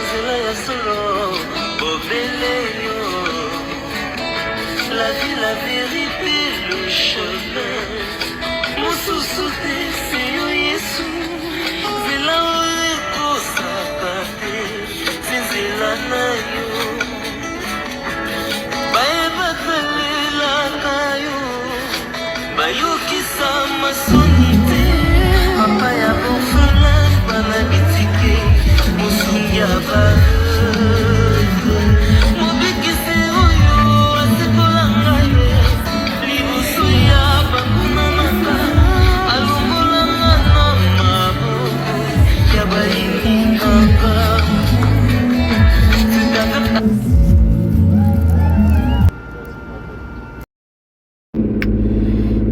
nzela ya solo bobele yo. La vérité, le chemin mosusu te se yo Yesu. Nzela oyo ekosaka te se nzela na yo. Bayebatelelaka yo bayokisa masoni te. Papa ya bofala bana bitike mosungi ya baeugle mobikisi oyo asekolanga ye liboso ya bakunanaka alongolanga na maboko ya bayiningaka.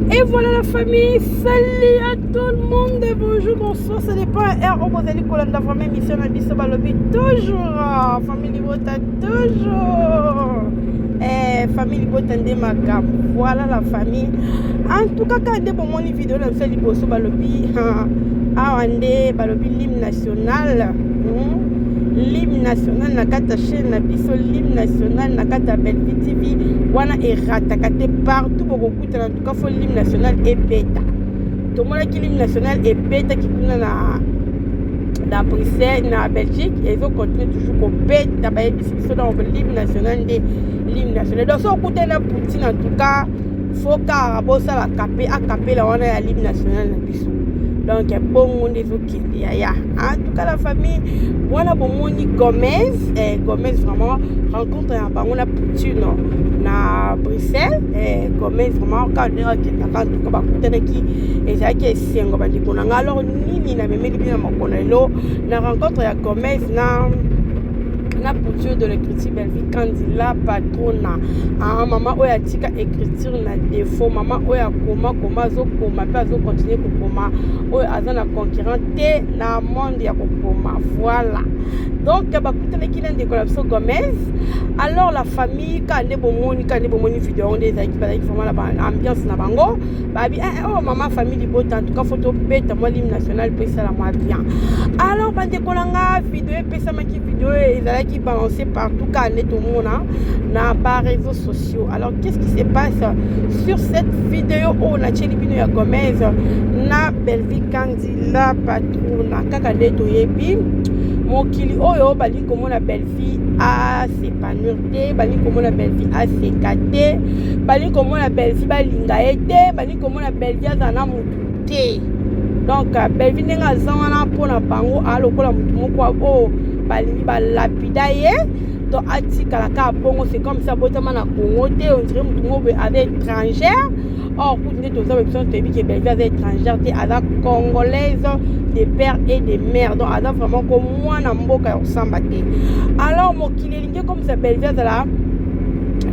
Et voilà la famille, salut à tout le monde, bonjour, bonsoir, ça dépend, R.O. Bozali Kolanda, vraiment mission à Bisso Balobi, toujours, famille Libota, toujours, famille Libota Ndemaka, voilà la famille, en tout cas, quand on a une vidéo, on fait Liboso Balobi, Awande Balobi, l'hymne national, l'hymne national na kata chaîne na biso l'hymne national na kata Belvi TV wana erataka te partout bokokuta en tout cas faut l'hymne national ebeta tomonaki l'hymne national ebeta kikuna na Bruxelles na Belgique et ils vont continuer toujours kobeta bayebisi biso dans l'hymne national nde l'hymne national donc so okuta na Poutine en tout cas faut kara bosala akapela wana ya l'hymne national na biso. Donc, bon monde est ok. En tout cas, la famille, on a bon monde Gomez. Gomez vraiment rencontre un bango na Poutine na Bruxelles. Gomez vraiment quand on est en tout cas, qui est qui est singo bandi konanga. Alors nini na meme libina makonelo na rencontre ya Gomez na Poutine de l'écriture Belvi Kandila patrona. Maman oya tika écriture na défaut. Maman oya koma zo koma pa zo continuer ko koma. Oya azana concurrent te na monde ya ko koma. Voilà. Donc bakutana kina de collapso Gomez. Alors la famille quand les bomoni vidéo on des équipes avec vraiment la ambiance na bango. Babi oh maman famille libota en tout cas photo bête moi l'hymne national peut ça la moi bien. Alors bande kolanga vidéo pesa maki vidéo et qui balancé partout quand on est au monde na par réseaux sociaux. Alors qu'est-ce qui se passe sur cette vidéo on a chez Libino ya Gomez na Belvi Kandila patrona kaka neto yebi mokili oyo bali komona Belvi a s'épanouir te bali komona Belvi a s'écater bali komona Belvi balinga ete bali komona Belvi azana mutu te. Donc Belvi nenga zana pona bango alokola mutu moko o balingi balapida ye to atikala ka bongo. C'est comme ça botama na Congo te on dirait mutu moko avec étrangère. Or kutine toza besoin de que Belvi est étrangère te ada congolaise de père et de mère. Donc ada vraiment comme moi na mboka ya osamba te. Alors mokili lingi comme ça Belvi azala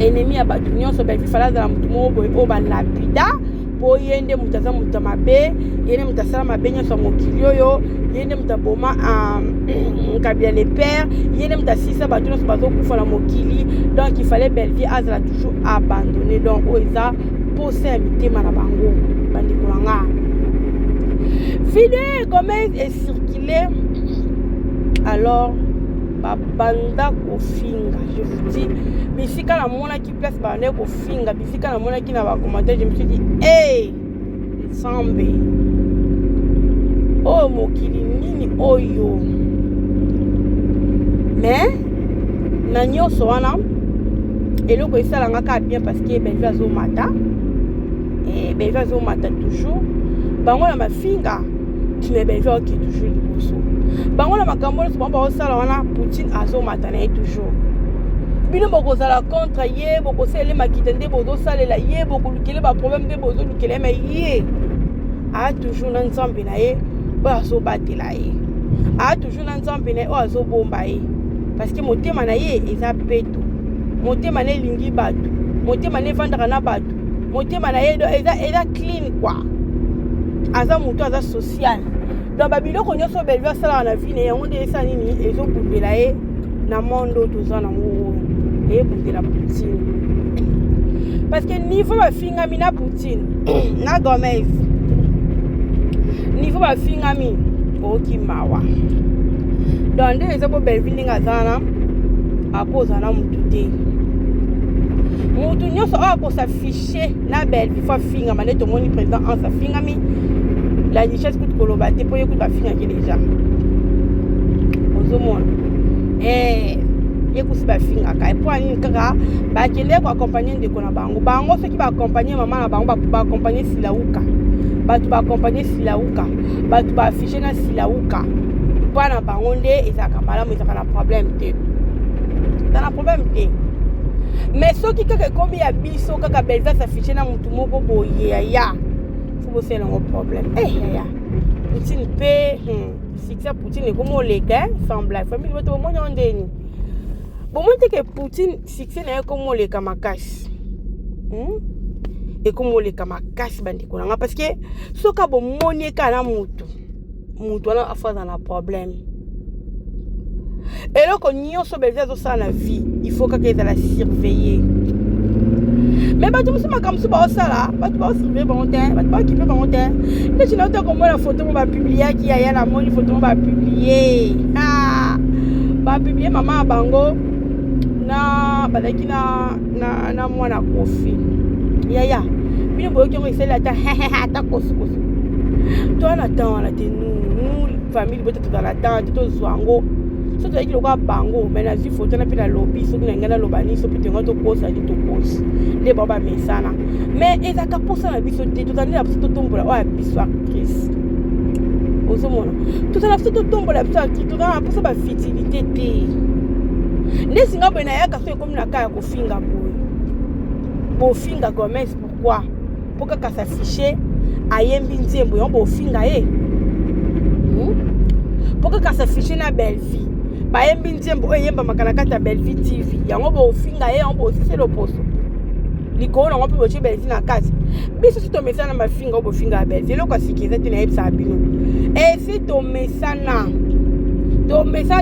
ennemi ya batu nyonso. Belvi fala azala mutu moko o balapida po yende mutaza mutamabe yende mutasala mabe nyonso mokili oyo yende mutaboma kabila les pères yende mutasisa batu nyonso bazokufa na mokili. Donc il fallait Belvi azala toujours abandonné. Donc oza posé à mitema na bango bandi kolanga vidéo Gomez est circulé. Alors banda kofinga je vous dis bisika na mona ki place banda kofinga bisika na mona ki na ba commentaire. Je me suis dit hey Nzambe oh mokili nini oyo mais na nyonso wana eloko esalanga ka bien parce que Belvi azomata et Belvi azomata toujours bango na mafinga mais Belvi oki toujours liboso bango na makambo nyonso bango baosala wana Poutine azomata na ye toujours. Bino bokozala contre ye bokosala makita nde bozosalela ye bokolukele baproblème nde bozolukele me ye a toujours na Nzambe na ye oyo azobatela ye a toujours na Nzambe na ye oyo azobomba ye parce que motema na ye eza peto. Motema na elingi batu motema na evandaka na batu motema na ye eza clean quoi. Aza mutu aza social. Donc babiloko nyonso Belvi asalaka na vie na yango nde esa nini ezobundela ye na mondo toza nango eyebundela Poutine parce que niveau bafingami na Poutine na Gomez niveau bafingami oki mawa donc nde eza po Belleville ndenge aza na akoza na mutu te mutu nyonso oyo akosafishe na Belleville fo afingama nde tomoni président Anse afingami la richesse kutu koloba te po ye kutu bafingaki deja ozomona ye kusi bafingaka epo anini kaka bakende koakompagne ndeko na bango soki baakompagne mama na bango baakompagne silauka bato baakompagne silauka bato baafishe na silauka mpo na bango nde ezalaka malamu ezalaka na problème te eza na problème te mais soki kaka ekomi ya biso kaka Belleville afishe na mutu moko boye yaya fo boselango problème yaya Poutine mpe succès Poutine ekomi oleka semblable famille boto bomoni o ndeni bomoni te ke Poutine succès na ye ekomi oleka makasi ekomi oleka makasi bandeko na nga parce que soka bomoni eka na mutu wana afaza na problème eloko nyonso Belleville azosala na vie il faut kaka ezala surveiller mais bato mosusu makambo mosusu baosala bato baosurveille bango te bato baokipe bango te ndeti na ota komona foto mo bapubliaki yaya namoni foto mo bapiblie bapiblie mama ya bango na bazalaki na mwana kofi yaya bino boyoki yango esali ata kosukosu toana tan wana te nu famille bote tozala tan te tozwa yango so tozalaki lokola bango me nazwi foto na mpe nalobi soki na ngai naloba nini so mpe tengo tokosa ni tokosi nde bao bamesana me ezalaka mposa na biso te tozali na biso totombola oyo ya biso actrice ozomona tozala biso totombola biso actrice tozala na mposa bafitilité te nde singa boye nayaka so ekomi na ka ya kofinga boye bofinga gomese pourquoi mpo kaka s'affiche ayembi nzembo yango bofinga ye mpo kaka s'affiche na Belleville bayembi nzembo oyo eyembamaka na kati ya Belleville TV yango bofinga ye yango bosise loposo likolo nango mpe botie Belleville na kati biso si tomesana na mafinga oyo bofinga ya Belleville eloko asiki eza te nayebisaka bino esi tomesana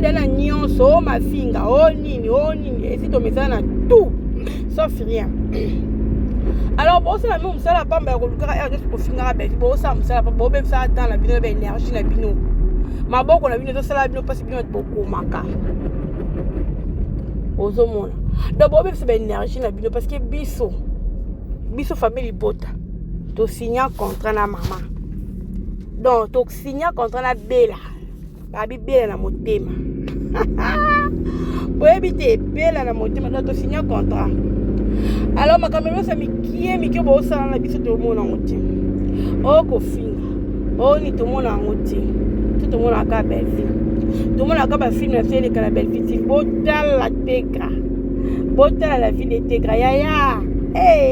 de na nyonso o mafinga o nini esi tomesana na tout sauf rien alors bosala mpe mosala pamba ya kolukaka ere nyonso kofingaka Belleville bosala mosala pamba bobebisaka temps na bino baénergie na bino maboko na bino ezosala bino mpasi bino bokomaka ozomona donc bobebisa baénergie na bino parce que biso famille libota tosigna contrat na mama donc tosigna contrat na bela babi bela na motema boyebi te bela na motema donc tosigna contrat alors makambo nyonso mikie bosala na biso tomona yango te okofinga ni tomona yango te tomonaka Belleville tomonaka bafilme na fieleka na Belleville TV botala tegra botala la vie de tegra yaya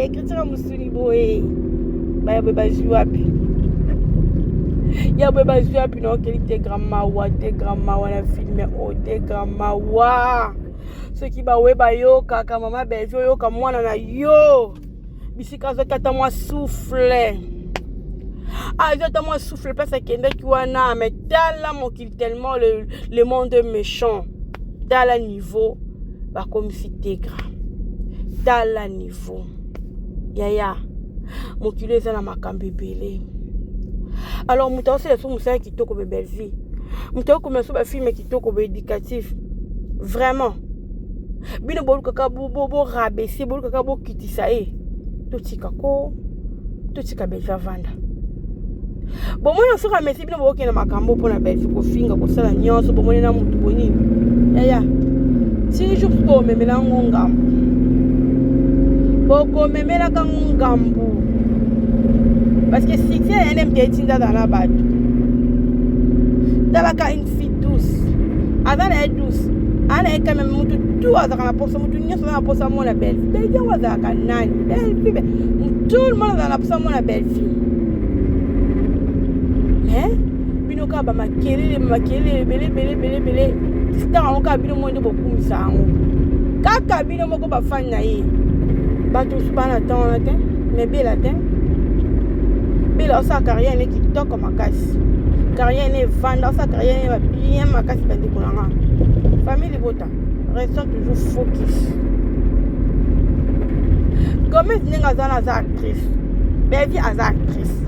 écriture musuni boye baya boye bazwi wapi ya boye bazwi wapi na okeli tegra mawa na filme o tegra mawa soki bawe bayokaka mama Belleville oyoka mwana na yo bisika azoki ata mwa souffle azota moi souffle pas akendaki wana mais tala mokili tellement le monde méchant tala niveau bakomisi tegra tala niveau yaya mokili eza na makambo ebele alors moto aosala so mosala kitoko be Belleville moto akomela so bafilme kitoko be éducatif vraiment bino bolukaka borabese bolukaka bokitisa ye totika Belleville avanda bomoni osoki amesi bino bokokende makambo mpona Belleville kofinga kosala nyonso bomoni na mutu bonini yaya ti jour bomemela ngo ngambu bokomemelaka ngo ngambu parce que succès ya nde mte etinda aza na bato talaka une fille douce aza na ye douce ana ye quand même mutu tu azalaka na posa mutu nyonso aza na posa mona Belleville yango azalaka nani Belleville tout le monde azala na posa mona Belleville bino kaka bamakelele belebele ntango yango kaka bino moko nde bokumisa yango kaka bino moko bafani na ye bato mosusu bana tan wana te me bela te bela osala carrière ne kitoko makasi carrière ne evanda osala carrière ne babien makasi bandeko na nga famille libota restons toujours focus Gomez ndenge aza actrice Belleville aza actrice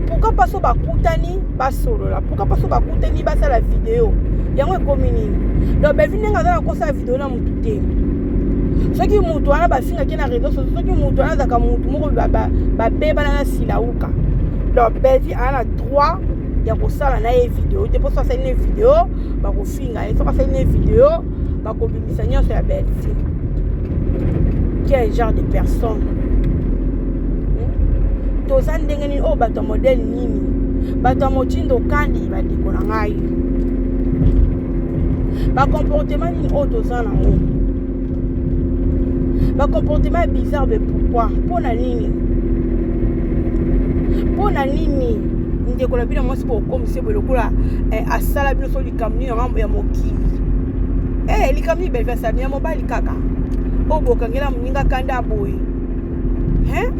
pourquoi pas so bakutani basolola pourquoi pas so bakutani basala vidéo yango ekomi nini donc belvi ndenge aza na kosa video na mutu te soki mutu wana basingaki na réseau sociaux soki mutu wana azalaka mutu moko babebana na silauka donc belvi aza na droit ya kosala na ye video te mpo so asali ne video bakofinga ye soki asali ne video bakobimisa nyonso ya belvi quel genre de personne toza ndenge nini oyo bato ya modele nini bato ya motindo kandi bandeko na ngai bacomportement nini oyo toza nango bacomportement bizarre be pourquoi mpona nini ndeko na bino mwasi po okomisi boye lokola asala bino so likambo nini ya mokili likambo nini belvi asala ya mobali kaka oyo bokangela moninga kanda boye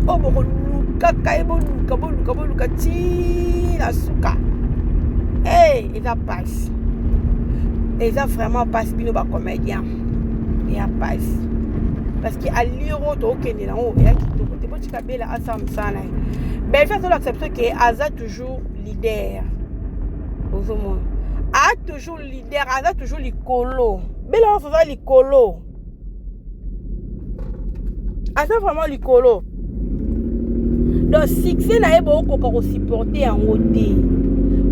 oyo bokoluka ye boluka tina suka eza pasi eza vraiment pasi bino bacomédien eya pasi parce que aliro tookende nango eya kitoko te botika bela asala mosala na ye belvi azolakisa ke aza toujours leader ozomona a toujours leader aza toujours likolo bela nyonso aza likolo aza vraiment likolo donc succès na ye bokoka kosupporte yango te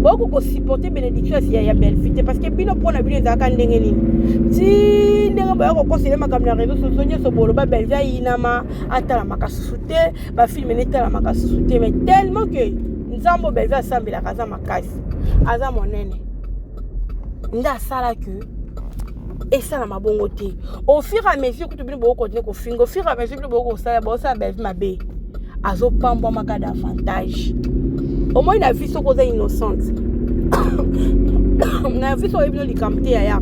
bokoka kosupporte bénédiction ya belvi te parce que bino mpona bino ezalaka ndenge nini ti ndenge boya kokosele makambo na réseau sociaux nyonso boloba belvi ayinama atalamaka susu te bafilme netalamaka susu te mais tellement que nzambo belvi asambelaka aza makasi aza monene nde asalaki esalama bongo te au fur et à mesure kutu bino bokokontinue kofinga au fur et à mesure bino bokosala belvi mabe azopambwamaka davantage omoi na vi soko oza innocente na vi soko ebino likambo te yaya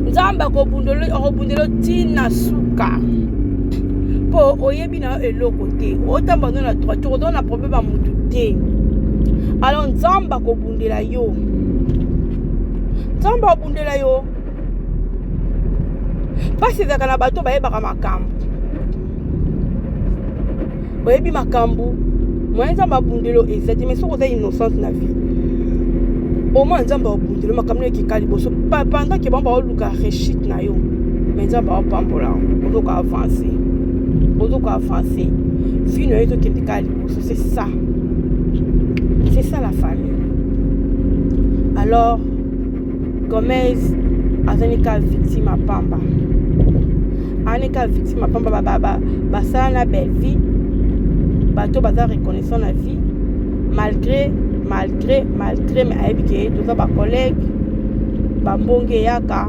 nzambe akobundela tina suka mpo oyebi na yo eloko te otamba no na droiture oza na problème ya mutu te alors nzambe akobundela yo mpasi ezalaka na bato bayebaka makambo oyebi makambo moye nzambe abundelo eza te mais soki oza innocente na vie au moins nzambe abundelo makambo no ekeka liboso pendant ke bango baoluka rechute na yo mais nzambe apambola ozoka avance vie na yo ezokende kaka liboso c'est ça la famille alors Gomez azali ka victime apamba basala na belle vie bato baza reconnaissant na vie malgré mais ayebi ke toza bacollègue bambonge eyaka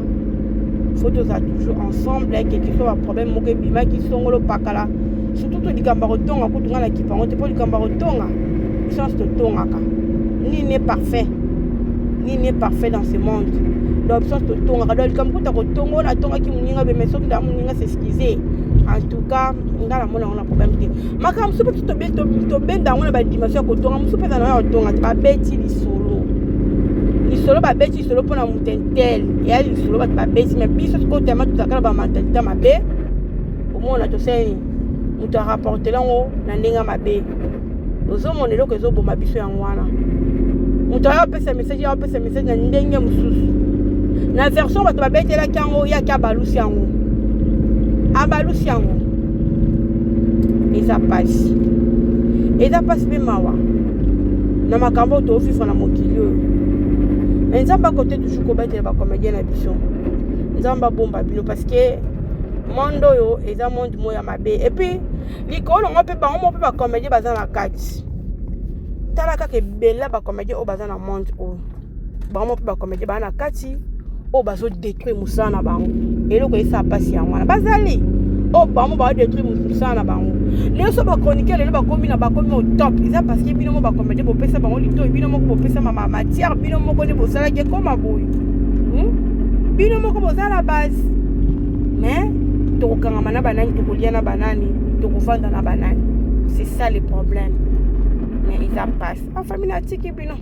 faut toza toujours ensemble quel que soit baproblème moko ebimaki songolo pakala surtout to likambo kotonga kutunga na kipango te mpo likambo kotonga biso nyonso totongaka nini n'est parfait dans ce monde donc biso nyonso totongaka donc likambo kuta kotonga oyo natongaki moninga be mais soki nda moninga s'excuser en tout cas nga namona yango na problème te makambo mosusu mpe tobenda yango na badimension ya kotonga mosusu mpe eza na yo ya kotonga te babeti lisolo babeti lisolo mpona moto intel eya lisolo bato babeti mais biso sikoyo tema tozalaka na bamentalité mabe omona tosali moto arapportela yango na ndenge mabe ozomona eloko ezoboma biso yango wana moto ayopesa message na ndenge mosusu na version bato babetelaki yango yaki abalusi yango eza pasi mpe mawa na makambo oyo toofifra na mokili oyo me nzambe akote toujours kobetela bacomédien na biso nzambe abomba bino parce que monde oyo eza monde moya mabe epuis likolo ngo mpe bango mo mpe bacomédien baza na kati tala kaka ebele bacomédien oyo baza na monde oyo bango mo mpe bacomédien baza na kati oyo bazodétruire mosala na bango eloko esa pasi yango wana bazali oyo bango bazodétruire mosala na bango lelo so bachroniqueur lelo bakomi au top eza parce que bino mo bacomédien bopesa bango litoyi bino moko bopesa matière bino moko nde bosalaki ekoma boye bino moko bozala base mais tokokangama na banani tokolia na banani tokovanda na banani c'est ça le problème mais eza passe en famille natiki bino